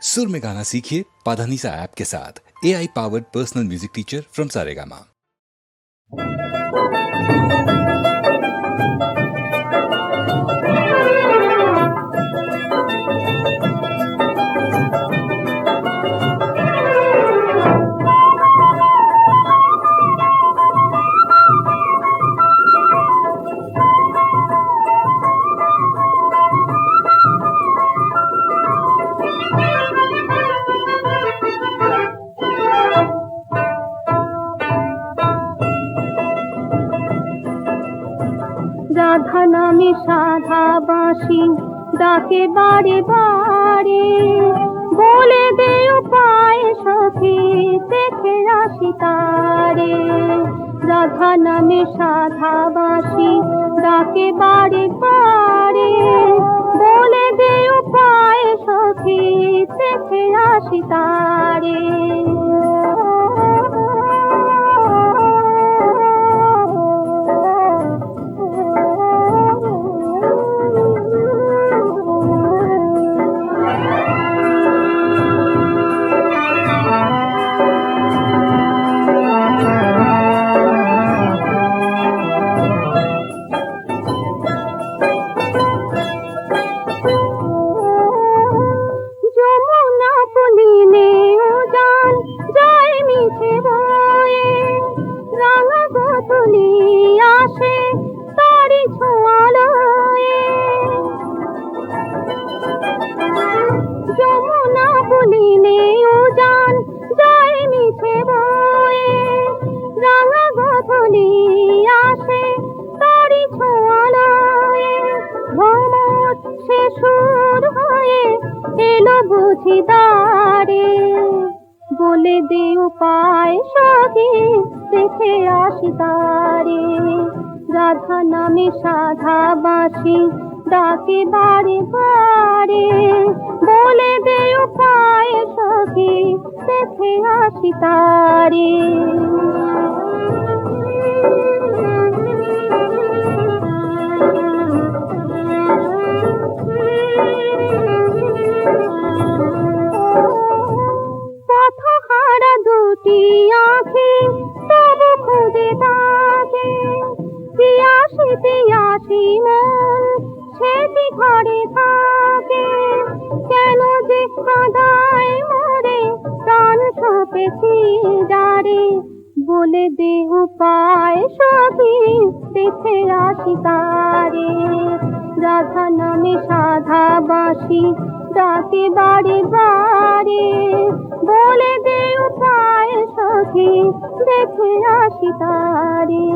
सुर में गाना सीखिए पाधानीसा ऐप के साथ। AI powered personal music teacher from Saregama. Radha নামে সাধা বাঁশি ডাকে বারে বারে, বলে দে উপায় সখী দেখে আসি তারে। রাধা নামে সাধা বাঁশি ডাকে বারে বারে, বলে দে উপায় সখী দেখে আসি তারে। বলে দে উপায় সখী দেখে আসি তারে। রাধা নামে সাধা বাঁশি ডাকে বারে বারে, বলে দে উপায় সখী দেখে আসি তারে। দুটি আঁখি তবু খুঁজে থাকে, পিয়াসি পিয়াসি মন সেটি ঘরে থাকে। কেন যে কাঁদায় মরে প্রাণ সপেছি যারে, বলে দে উপায় সখী দেখে আসি তারে। রাধা নামে সাধা বাঁশি ডাকে বারে বারে, বলে দে উপায় সখী দেখে আসি তারে।